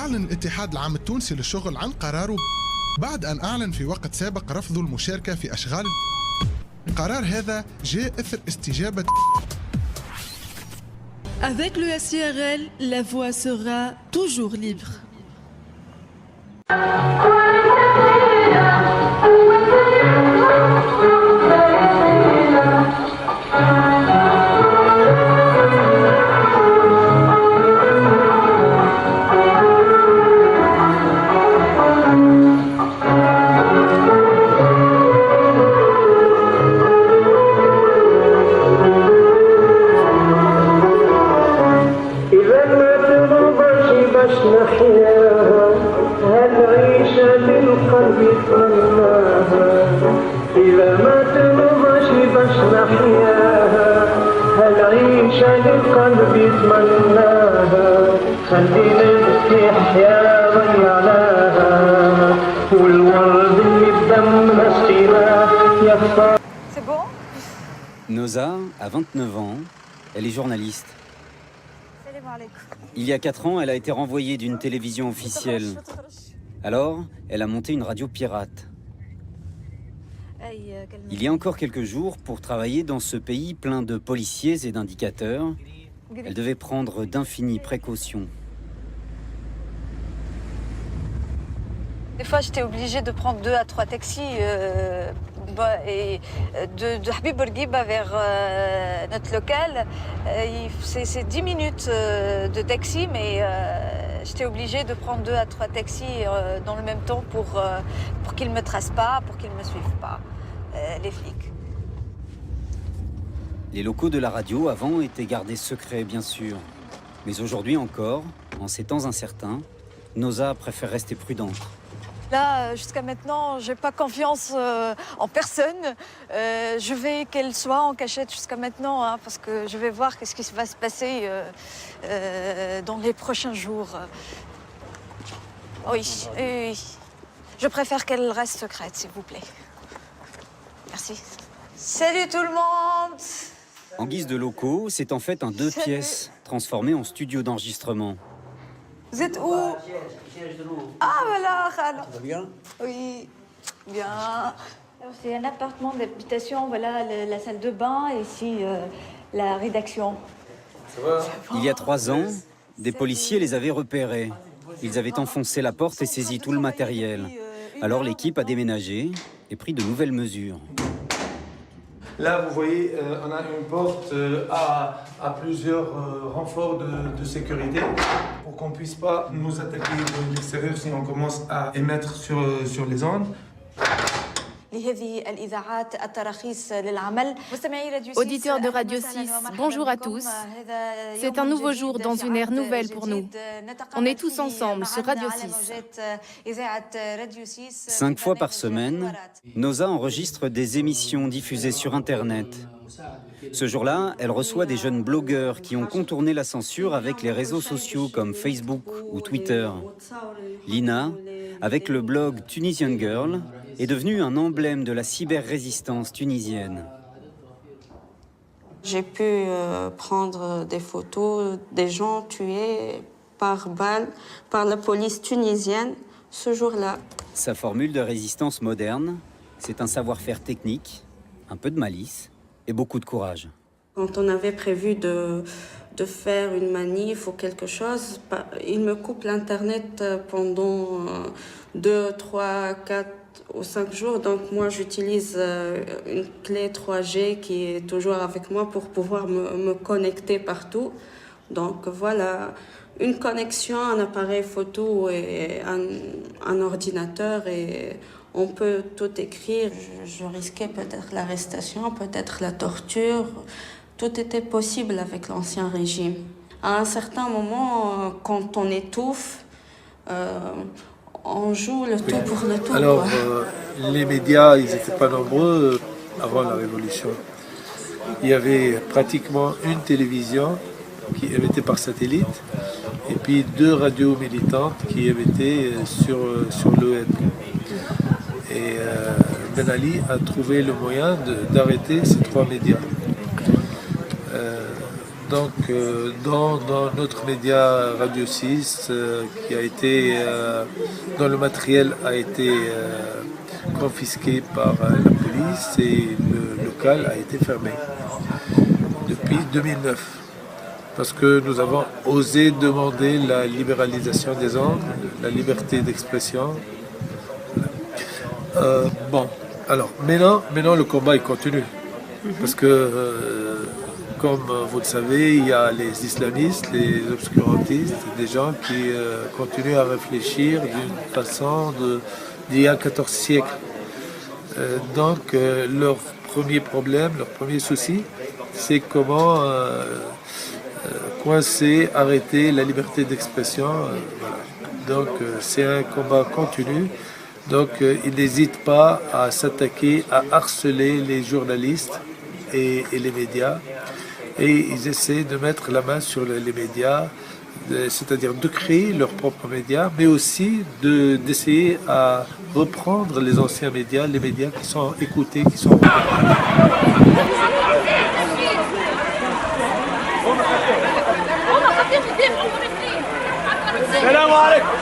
أعلن الاتحاد العام التونسي للشغل عن قراره بعد أن أعلن في وقت سابق رفضه المشاركة في أشغال. القرار هذا جاء إثر استجابة. Avec le SIRL, la voix sera toujours libre. C'est bon? Noza a 29 ans, elle est journaliste. Il y a 4 ans, elle a été renvoyée d'une télévision officielle. Alors, elle a monté une radio pirate. Il y a encore quelques jours, pour travailler dans ce pays plein de policiers et d'indicateurs, elle devait prendre d'infinies précautions. Des fois, j'étais obligée de prendre 2 à 3 taxis et de Habib Bourguiba vers notre local. C'est 10 minutes de taxi, mais j'étais obligée de prendre 2 à 3 taxis dans le même temps pour qu'ils ne me tracent pas, pour qu'ils ne me suivent pas, les flics. Les locaux de la radio avant étaient gardés secrets, bien sûr. Mais aujourd'hui encore, en ces temps incertains, Noza préfère rester prudente. Là, jusqu'à maintenant, j'ai pas confiance en personne. Je vais qu'elle soit en cachette jusqu'à maintenant, hein, parce que je vais voir qu'est-ce qui va se passer dans les prochains jours. Oui, oui. Je préfère qu'elle reste secrète, s'il vous plaît. Merci. Salut tout le monde! En guise de locaux, c'est en fait un 2 pièces, transformé en studio d'enregistrement. Vous êtes où? Ah voilà, Khaled. Ça va bien? Oui, bien. C'est un appartement d'habitation, voilà la salle de bain et ici la rédaction. Ça va? Il y a 3 ans, des policiers les avaient repérés. Ils avaient enfoncé la porte et saisi tout le matériel. Alors l'équipe a déménagé et pris de nouvelles mesures. Là, vous voyez, on a une porte à plusieurs renforts de sécurité pour qu'on ne puisse pas nous attaquer de l'extérieur si on commence à émettre sur les ondes. Auditeurs de Radio 6, bonjour à tous. C'est un nouveau jour dans une ère nouvelle pour nous. On est tous ensemble sur Radio 6. 5 fois par semaine, Noza enregistre des émissions diffusées sur Internet. Ce jour-là, elle reçoit des jeunes blogueurs qui ont contourné la censure avec les réseaux sociaux comme Facebook ou Twitter. Lina, avec le blog Tunisian Girl, est devenue un emblème de la cyber-résistance tunisienne. J'ai pu prendre des photos des gens tués par balle par la police tunisienne ce jour-là. Sa formule de résistance moderne, c'est un savoir-faire technique, un peu de malice et beaucoup de courage. Quand on avait prévu de faire une manif ou quelque chose, il me coupe l'Internet pendant 2, 3, 4 ou 5 jours. Donc moi, j'utilise une clé 3G qui est toujours avec moi pour pouvoir me connecter partout. Donc voilà, une connexion, un appareil photo et un ordinateur et on peut tout écrire. Je risquais peut-être l'arrestation, peut-être la torture. Tout était possible avec l'ancien régime. À un certain moment, quand on étouffe, on joue le tout pour le tout. Alors, les médias, ils n'étaient pas nombreux avant la Révolution. Il y avait pratiquement une télévision qui émettait par satellite et puis 2 radios militantes qui émettaient sur le web. Et Ben Ali a trouvé le moyen d'arrêter ces 3 médias. donc dans notre média Radio 6, qui a été, dont le matériel a été confisqué par la police et le local a été fermé depuis 2009. Parce que nous avons osé demander la libéralisation des ondes, la liberté d'expression. Alors maintenant le combat il continue. Parce que, comme vous le savez, il y a les islamistes, les obscurantistes, des gens qui continuent à réfléchir d'une façon d'il y a 14 siècles. Donc, leur premier problème, leur premier souci, c'est comment coincer, arrêter la liberté d'expression. Voilà. Donc, c'est un combat continu. Donc, ils n'hésitent pas à s'attaquer, à harceler les journalistes et les médias. Et ils essaient de mettre la main sur les médias, c'est-à-dire de créer leurs propres médias, mais aussi d'essayer à reprendre les anciens médias, les médias qui sont écoutés, qui sont... Salam alaikum.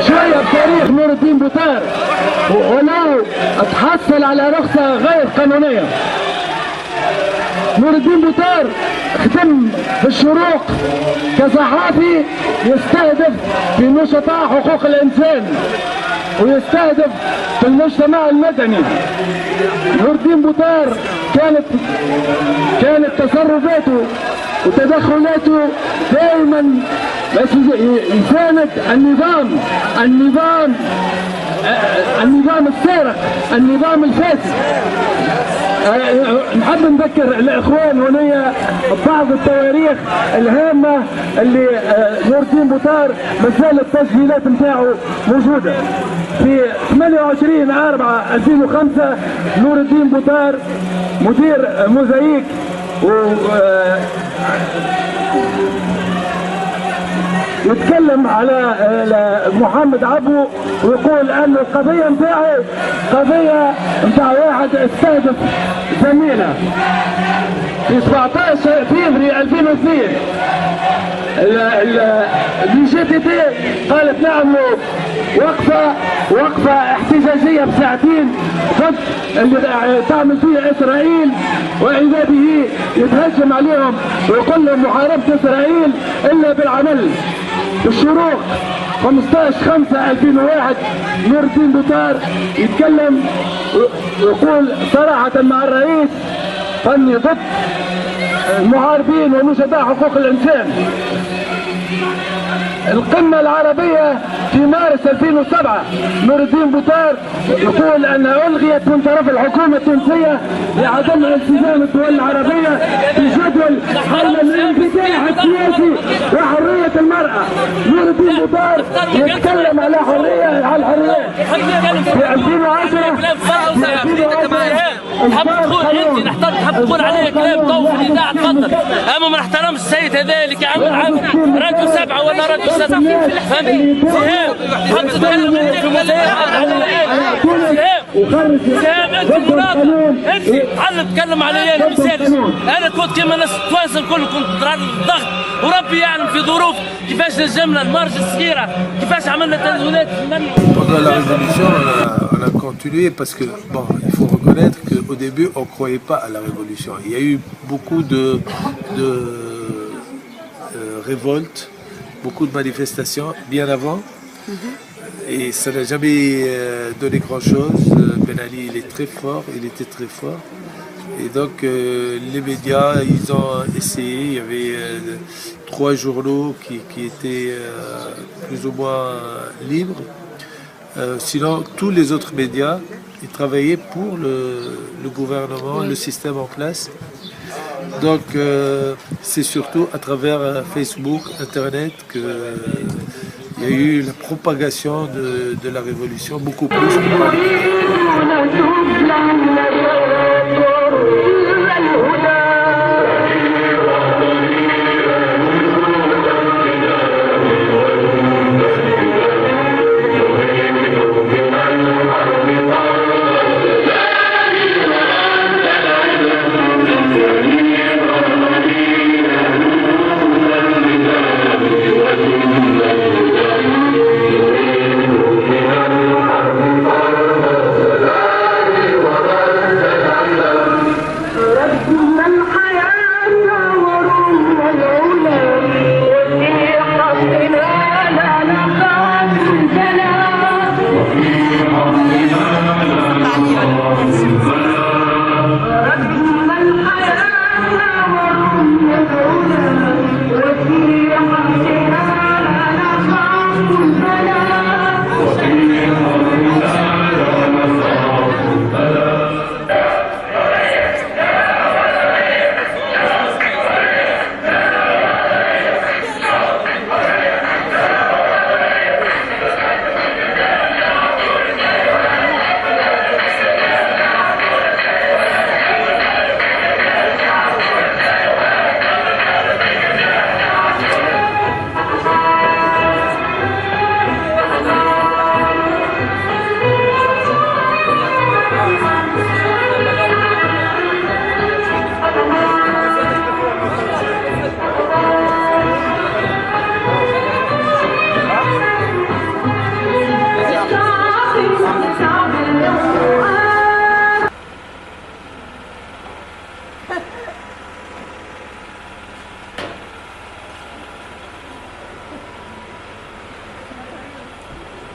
شوية بتاريخ نور الدين بوتار ولو تحصل على رخصة غير قانونية. نور الدين بوتار خدم في الشروق كصحافي يستهدف في نشطاء حقوق الإنسان ويستهدف في المجتمع المدني. نور الدين بوتار كانت تصرفاته وتدخلاته دائما بس يساند النظام السارق، النظام الفاسد. نحب نذكر الاخوان هنا بعض التواريخ الهامه اللي نور الدين بوتار مازال التسجيلات نتاعو موجوده. في 28/4/2005 نور الدين بوتار مدير موزايك يتكلم على محمد عبو ويقول ان القضيه نتاعو قضيه نتاع واحد استهدف زميله. في 17 فبراير 2002 الجي تي تي قالت نعملوا وقفه احتجاجيه بساعتين ضد اللي تعمل فيه اسرائيل، واذا به يتهجم عليهم ويقول لهم محاربه اسرائيل الا بالعمل. في الشروق 15/5/2001 نور الدين بوتار يتكلم ويقول صراحه مع الرئيس اني ضد المحاربين ونشداء حقوق الانسان. القمة العربية في مارس 2007 نور الدين بوتار يقول أنها ألغيت من طرف الحكومة التونسية لعدم التزام الدول العربية في جدول حل الانفتاح السياسي وحرية المرأة. نور الدين بوتار يتكلم على الحريات. في 2010 حب تقول عليه كلام طوف في الاذاعه تفضل، اما ما نحترمش السيد هذا اللي كان عامل راديو 7 ولا راديو 6 فهمني. سهام حب تتكلم سهام انت مناضل، انت علم تتكلم علي انا مثالي. انا كنت كما الناس التوانسه الكل كنت ضغط، وربي يعلم في ظروف كيفاش نجمنا المرج الصغيره كيفاش عملنا تنازلات. Pendant la révolution, on a continué parce que, bon, il faut reconnaître qu'au début, on ne croyait pas à la révolution. Il y a eu beaucoup de révoltes, beaucoup de manifestations bien avant. Et ça n'a jamais donné grand-chose. Ben Ali, il est très fort, il était très fort. Et donc, les médias, ils ont essayé. Il y avait 3 journaux qui étaient plus ou moins libres. Sinon, tous les autres médias, ils travaillaient pour le gouvernement, le système en place. Donc, c'est surtout à travers Facebook, Internet, qu'il il y a eu la propagation de la révolution beaucoup plus que par les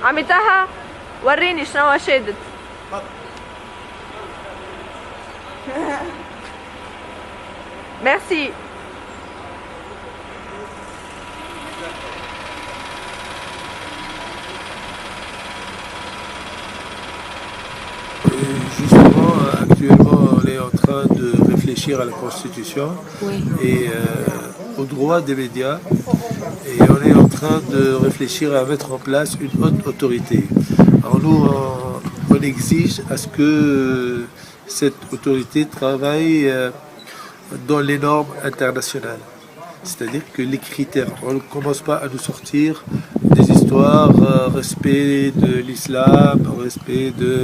عمي طه وريني شنو شادت. ميرسي. Justement, actuellement, on est en train de réfléchir à la Constitution et aux droits des médias. Et on est en train de réfléchir à mettre en place une haute autorité. Alors nous, on exige à ce que cette autorité travaille dans les normes internationales. C'est-à-dire que les critères, on ne commence pas à nous sortir des histoires, respect de l'islam, respect de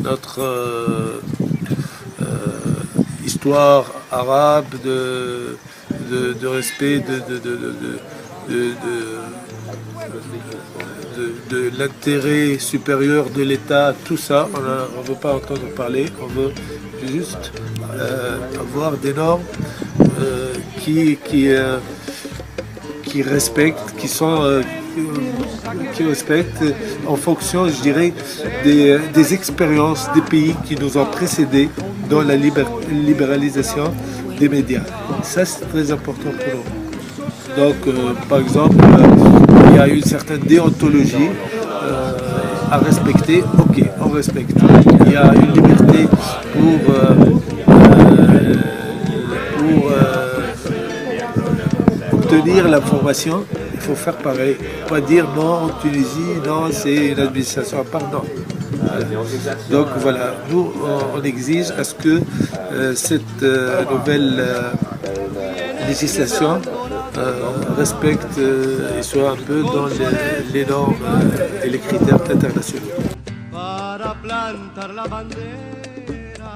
notre histoire arabe, de respect de l'intérêt supérieur de l'État, tout ça, on ne veut pas entendre parler, on veut juste avoir des normes qui respectent, qui respectent en fonction, je dirais, des expériences des pays qui nous ont précédés dans la libéralisation des médias. Ça, c'est très important pour nous. Donc, par exemple, il y a une certaine déontologie à respecter. Ok, on respecte. Il y a une liberté pour obtenir l'information. Il faut faire pareil. Pas dire non en Tunisie, non, c'est une administration à part. Non. Voilà. Donc voilà, nous on exige à ce que cette nouvelle législation respecte et soit un peu dans les normes et les critères internationaux. Para plantar la bandera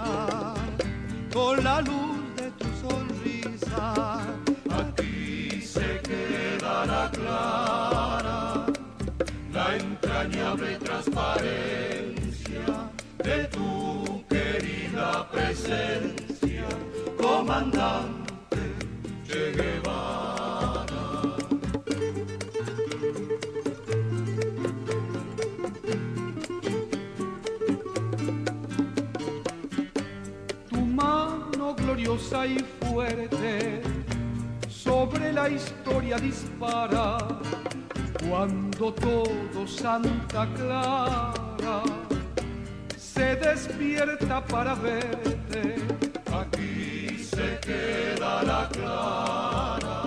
con la luz de tu sonrisa, aquí se quedará clara la entrañable transparencia de tu querida presencia, comandante Che Guevara. Tu mano gloriosa y fuerte sobre la historia dispara, cuando todo Santa Clara se despierta para verte, aquí se quedará clara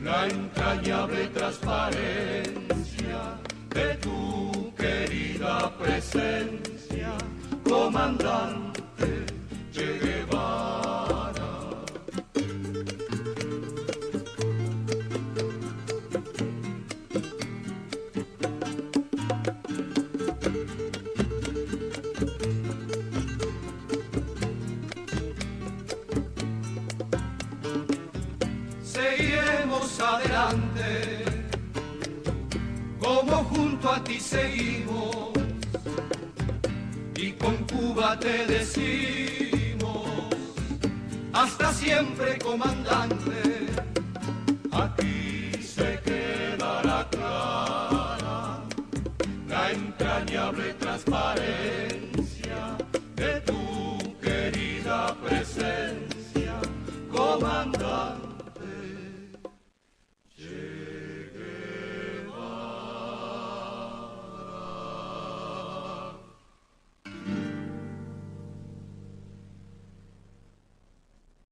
la entrañable transparencia de tu querida presencia, comandante Che Guevara. Seguiremos adelante, como junto a ti seguimos, y con Cuba te decimos, hasta siempre, comandante, aquí se quedará clara la entrañable transparencia de tu querida presencia, comandante.